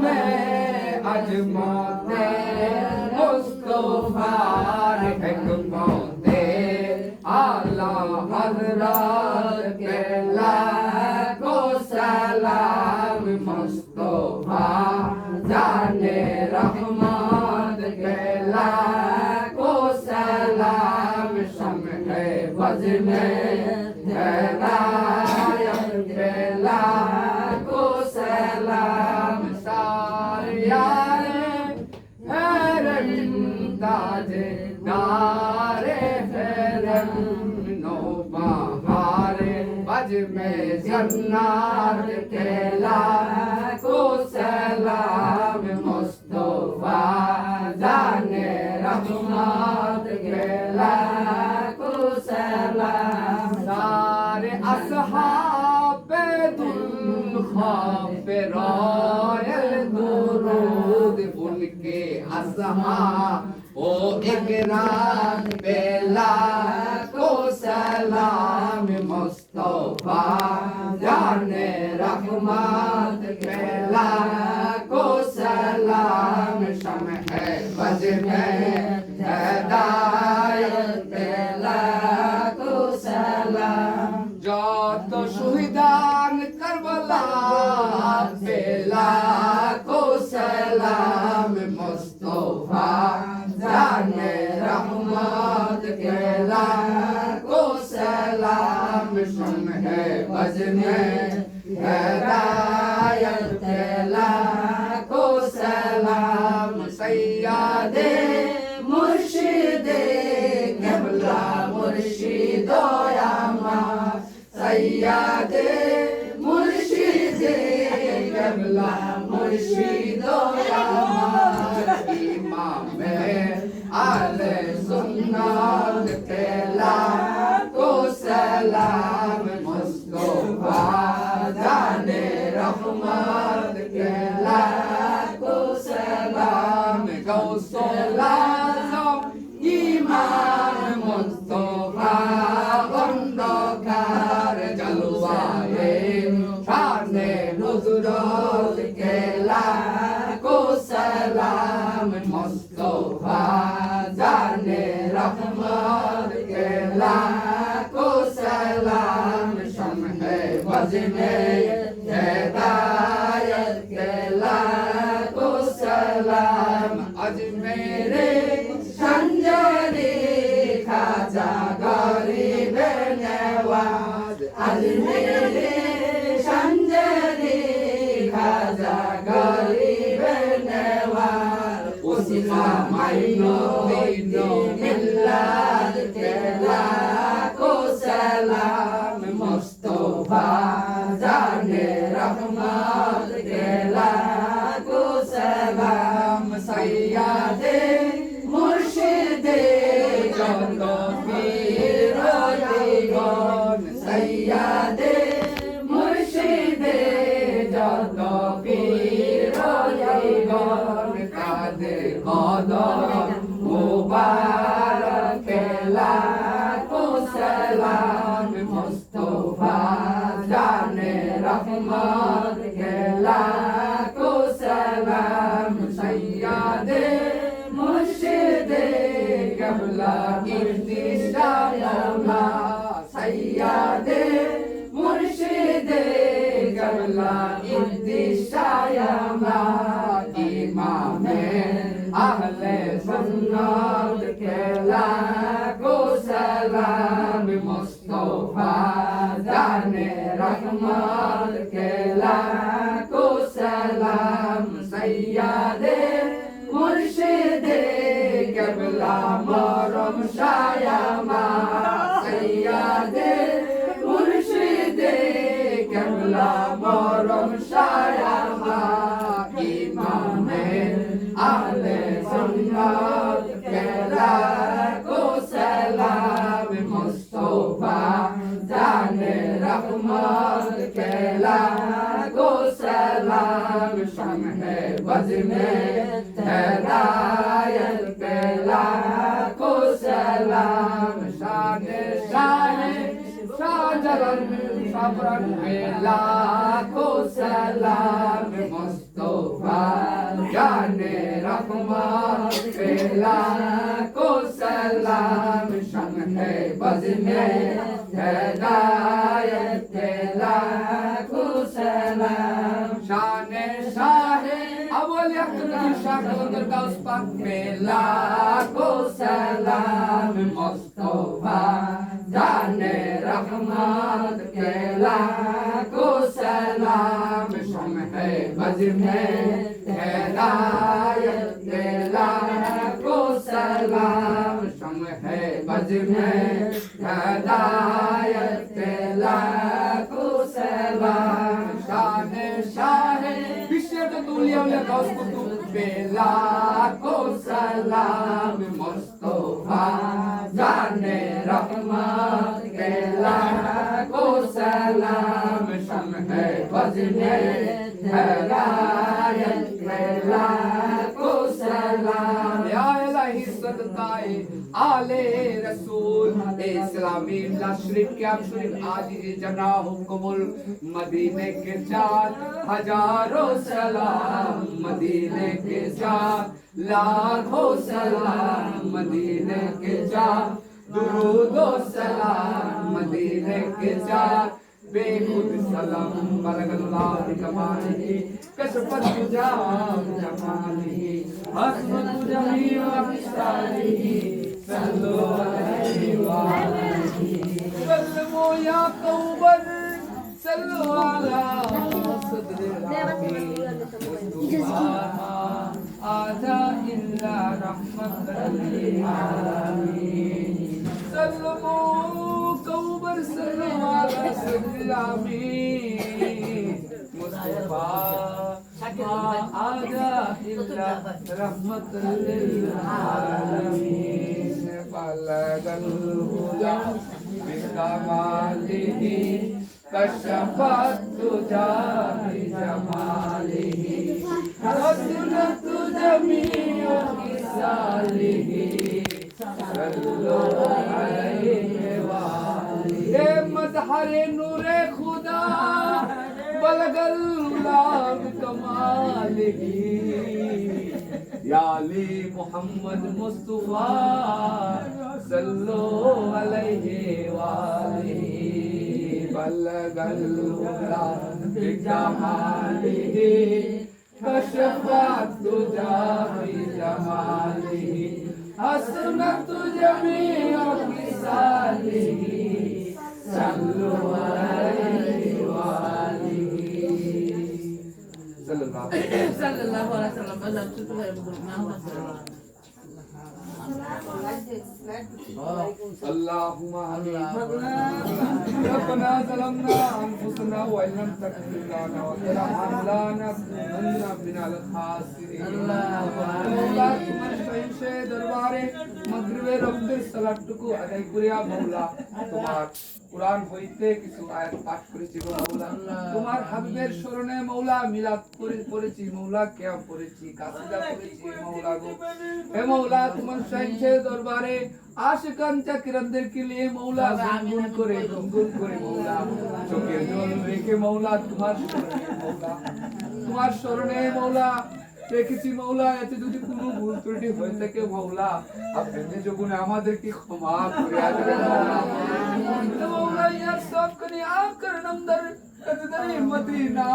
में अजमते मुस्तफार हिकमते आला हज़रत के लाखों सलाम मुस्तफा जाने रहमत के लाखों सलाम शम्ह वज़्न हिदायत के लाखों सलाम सारियारे हरम ताजदारे हरम नौबहारे बज में जन्नत के लाखों सलाम मुस्तफा जाने रहमत के लाखों सलाम सारे अस्हाबे दुल खाफे रायल दुरूद उनके अस्हाब ओ इकराम पे लाखों सलाम मुस्तफा जाने रहमत के लाखों सलाम शम्ह वज़्न हिदायत के लाखों सलाम যত শহীদান কারবালা पे लाखों सलाम मुस्तफा जाने रहमत के लाखों सलाम शम्ह वज़्न हिदायत के लाखों सलाम सैयदे मुर्शिदे क़िबला मुर्शिदो यामार सैयदे मुर्शिदे क़िबला मुर्शिदो यामार इमाम आले सुन्नत के लाखों सलाम मुस्तफा जाने रहमत के लाखों सलाम गौसुल आज़म इमाम मुस्तफा खंडकार जलवाए शाने नुज़रत के लाखों सलाम मुस्तफा जाने रहमत के लाखों सलाम शम्ह वज़्न हिदायत के लाखों सलाम अजमेरे संजरी खाजा गरीब नवाज अजमेरे संजरी खाजा गरीब नवाज उस्मा माइनो मिल्लत के लाखों सलाम मुस्तफा जाने रहमत के लाखों सलाम सैयदे मुर्शिदे जत पीर दिगन सैयदे मुर्शिदे जत पीर दिगन कादे कदम मुबारक के लाखों सलाम मुस्तफा जाने रहमत के लाखों सलाम सैयदे मुर्शिदे क़िबला इर्तिशा मौला सैयदे मुर्शिदे क़िबला इर्तिशा मौला इमाम अहले सुन्नत के लाखों सलाम मुस्तफा जाने रहमत के लाखों सलाम सैयदे मुर्शिदे क़िबला मरम शायमा सैयदे मुर्शिदे क़िबला मरम शायमा इमाम अहले सुन्नत के लाखों सलाम मुस्तफा जाने रहमत के लाखों सलाम शम्ह वज़्न हिदायत के लाखों सलाम शाने शाहे शाहजलाल सब्रन के लाखों सलाम मुस्तफा मुस्तफा जाने रहमान पेला को सलाम शम्हे बज़ में हिदायत पेला को सलाम शाने शाहे अवल यक़ीन शाह कलंदर का उस पाक पेला को सलाम मुस्तफा जाने रहमत पेला को सलाम शम्हे बज़ में हिदायत पेला को सलाम शम्हे बज़ में हिदायत पेला को सलाम शाने शाहे विशेष दुनिया में गौस कुतुब पेला को सलाम मुस्तफा जाने रहमत पेला को सलाम शम्हे बज़ में हिदायत पेला को सलाम या इलाही सदकाए आले रसूल इस्लामी शरीफ क्या शरीफ आज जना हुक्मुल मदीने के 4,000 सलाम मदीने के 4 लाखों सलाम मदीने के 4 दुरूद सलाम मदीने के 4 बेखुद सलाम बलगल्लाह कमालिही कशफत जाम जमालिही हस्बत जमीउ अफसालिही सल्लु अलैहि व सल्लमु या कौबर सल्लु अला सद्रिल आजा इल्ला रहमतल लिल आलमीन सल्लमु कौबर सल्लु अला सद्रिल आमीन मुस्तफा आजा इल्ला रहमतल लिल आलमीन बलगल हुदा बिकमालिही कशफत तुजा बिजमालिही हसनत जमीउ किसालिही सल्लु अलैहि व आलिही मज़हरे नूरे खुदा बलगल लाग कमालिही या अली मोहम्मद मुस्तफा सल्लु अलैहि व आलिही बलगल लाग बिजमालिही कशफत तुजा बिजमालिही हसनत जमीउ किसालिही सल्लु अलैहि व आलिही सल्लल्लाहु अलैहि वसल्लम अल्लाहुम्मा रब्बना ज़लमना अनफुसना व लम तग़फिर लना व तरहमना लनकुनन्ना मिनल खासिरीन अल्लाह तुम्हार शहींशे दरबारे मगरिबे रब्बिर সালাতটুকু আদায় করিয়া মাওলা তোমার কুরআন হইতে কিছু আয়াত পাঠ করেছি গো মাওলা তোমার হাবিবের শরণে মাওলা মিলাদ পড়েছি মাওলা কিয়াম পড়েছি কাসিদা পড়েছি মাওলা গো হে মাওলা তোমার শहींशे দরবারে आशिकान चाकिरंदर के लिए मौला गुनगुन करे मौला चोखेर जल रेखे मौला तुम्हार शरणे मौला রেখেছি মৌলা এতে যদি কোনো ভুল ত্রুটি হয়ে থাকে মৌলা আপনি নিজ গুণে আমাদেরকে ক্ষমা করে দিবেন মৌলা মৌলা ইয়ার সব করি আकर नंदर कदरे मदीना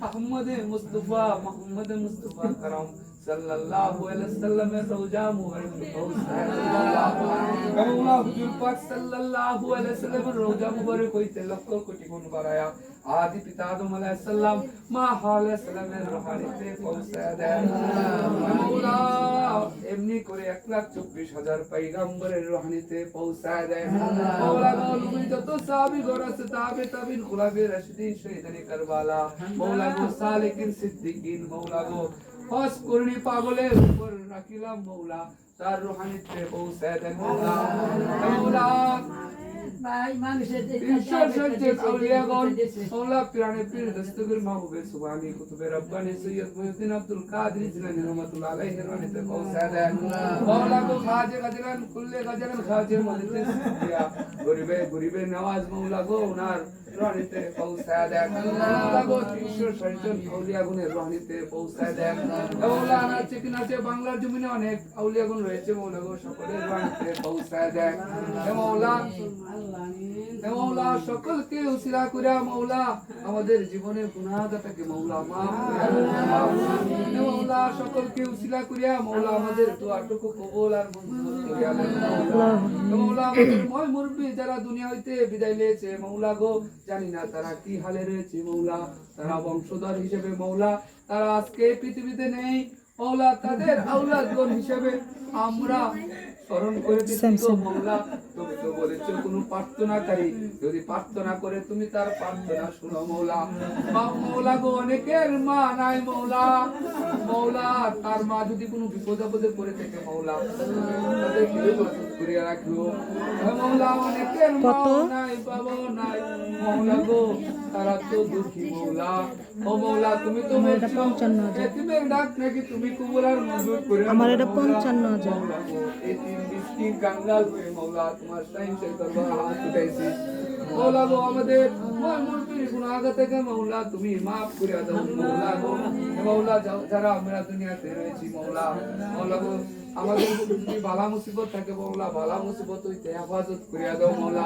अहमद मुस्तफा मोहम्मद मुस्तफा करम सल्लल्लाहु अलैहि वसल्लम रोजा मुबारक मौला हुजूर पाक सल्लल्लाहु अलैहि वसल्लम रोजा मुबारक হইতে লক্ষ কোটি গুণ বাড়ায়া आदि पिता आदम अलैहि सलाम मा हाले सलाम रूहानीতে পৌঁছায় দেন মৌলা এমনি করে 1,24,000 পয়গম্বরের রূহানীতে পৌঁছায় দেন মৌলা নবী যত সাহাবী গণ আছে তাবে তাবিন খুলাফে রাশিদিন শহীদানে কারবালা মৌলা গো সালেকিন সিদ্দিকিন মৌলা গো হস করনি পাগলের উপর রাখিলাম মৌলা তার রূহানীতে পৌঁছায় দেন মৌলা মৌলা ভাই মানুষের ঈশ্বর সজ্জিত আউলিয়াগণ মৌলা পিরানে পীর দস্তগীর মাহবুবে সুবহানী কুতুবে রব্বানী সৈয়দ মুহিউদ্দিন আব্দুল কাদের জিলানী রহমাতুল্লাহ আলাইহি রহমাতে পৌঁছায় দেন মৌলা গো খাজে গজরান কুল্লে গজরান খাজে মদতে সিদ্দিয়া গরিবে গরিবে নওয়াজ মৌলা গো ওনার রনিতে পৌঁছায় দেন মৌলা গো 360 জন আউলিয়া গুণের রনিতে পৌঁছায় দেন মৌলা আছে কিনা আছে বাংলার জমিনে অনেক আউলিয়া গুণ রয়েছে মৌলা গো সকলের রনিতে পৌঁছায় দেন মৌলা মৌলা সকলকে উসিলা করিয়া মৌলা আমাদের জীবনের গুনাহটাকে মৌলা মাফ করে মৌলা সকলকে উসিলা করিয়া মৌলা আমাদের দোয়াটুকু কবুল আর মঞ্জুর করিয়া দেন মৌলা আমাদের ময় মুরব্বি যারা দুনিয়া হইতে বিদায় নিয়েছে মৌলা গো জানি না তারা কি হালে রয়েছে মৌলা তারা বংশধর হিসেবে মৌলা তারা আজকে পৃথিবীতে নেই মৌলা তাদের আওলাদগণ হিসেবে আমরা স্মরণ করে দিচ্ছি গো মৌলা তুমি তো বলেছো কোন প্রার্থনাকারী যদি প্রার্থনা করে তুমি তার প্রার্থনা শুনো মৌলা মৌলা গো অনেকের মা নাই মৌলা মৌলা তার মা যদি কোনো বিপদ আপদে পড়ে থাকে মৌলা তাদেরকে হেফাজত করে রাখো মৌলা অনেকের মা নাই বাবা নাই মৌলা গো তারা তো দুঃখী মৌলা ও মৌলা তুমি তো বলছো এতিমের ডাক নাকি তুমি কবুল আর মঞ্জুর করে আমার এটা 55,000 মৌলা গো এই তিন মিষ্টির কাঙ্গাল হয়ে মৌলা তোমার সাইন্সে দরবার হাত উঠাইছি মৌলা গো আমাদের ময় মুরব্বির গুনাহ থেকে মৌলা তুমি মাফ করে দাও মৌলা গো মৌলা যারা আমরা দুনিয়াতে রয়েছি মৌলা মৌলা গো আমাদের যদি বালা মুসিবত থাকে মৌলা বালা মুসিবত হইতে হেফাজত করিয়া দাও মৌলা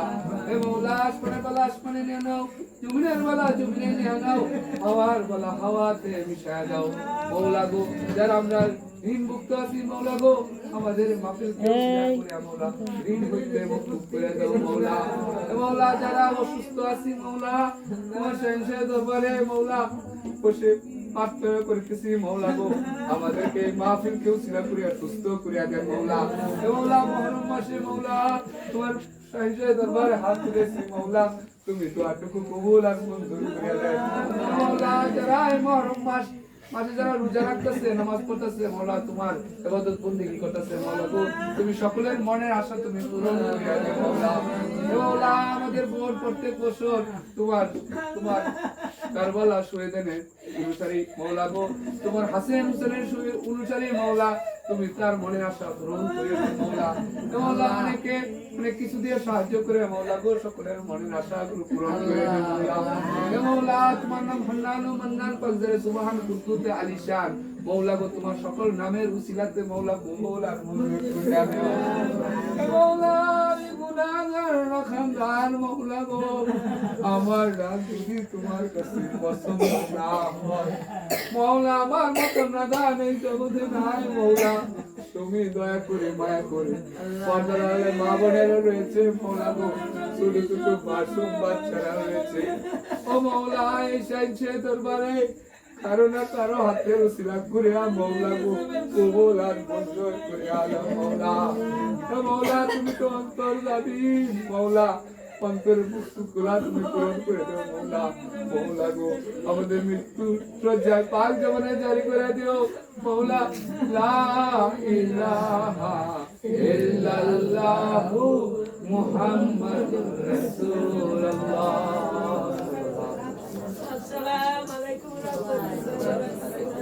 এ মৌলা আসমানে বালা আসমানে নিয়ে নাও জমিনের বালা জমিনে নিয়ে নাও হাওয়ার বালা হাওয়াতে মিশায় দাও মৌলা গো যারা আমরা ঋণ মুক্ত আছি মৌলা গো আমাদের মাফিল করে মৌলা ঋণ হইতে মুক্ত করে দাও মৌলা মৌলা যারা অসুস্থ আছি মৌলা তোমার সংসার দরবারে মৌলা বসে প্রার্থনা করতেছি মৌলা গো আমাদেরকে মাহফিল কেউ ছিলা করিয়া সুস্থ করিয়া দেন মৌলা মৌলা মহরম মাসে মৌলা তোমার সংসার দরবারে হাত তুলেছি মৌলা তুমি দোয়াটুকু কবুল আর মঞ্জুর করিয়া দেন মৌলা যারা এই মহরম মাসে যারা রোজা রাখতেছে নামাজ পড়তেছে মৌলা তোমার ইবাদত বন্দেগী করতেছে মৌলা গো তুমি সকলের মনের আশা তুমি পূরণ করিয়া দাও মৌলা মৌলা আমাদের বোন প্রত্যেক বছর তোমার কারবালা শহীদের অনুসারী মৌলা গো তোমার হাসেন হোসেনের অনুসারী মৌলা তুমি তার মনের আশা পূরণ করিয়া দাও মৌলা মৌলা অনেকে অনেক কিছু দিয়ে সাহায্য করে মৌলা গো সকলের মনের আশাগুলো পূরণ করে দাও মৌলা মৌলা তোমার নাম হান্নান ও মান্নান পাকজারে সুবহান কুদ্দুতে আলিশান মৌলা গো তোমার সকল নামের উসিলাতে মৌলা কবুল আর মঞ্জুর করিয়া দাও মৌলা গুনাহগার খানদান মৌলা গো আমার ডাক যদি তোমার কাছে পছন্দ না হয় মৌলা আমার মত নাদান এই জগতে নাই মৌলা তুমি দয়া করে মায়া করে পর্দার আড়ালে মা বোনেরা রয়েছে মৌলা গো ছোট ছোট মাসুম বাচ্চারা রয়েছে ও মৌলা এই সাইনসে দরবারে কারো না কারো হাতের উসিলা করে মৌলা গো কবুল আর মঞ্জুর করে আলো মৌলা মৌলা তুমি তো অন্তর যাবি মৌলা অন্তরের বুকগুলা তুমি পূরণ করে দাও মৌলা মৌলা গো আমাদের মৃত্যু সজ্জায় পাক জমানে জারি করে দিও মৌলা লা ইলাহা ইল্লাল্লাহু মুহাম্মাদুর রাসূলুল্লাহ আসসালামু আলাইকুম ওয়া রাহমাতুল্লাহি ওয়া বারাকাতুহু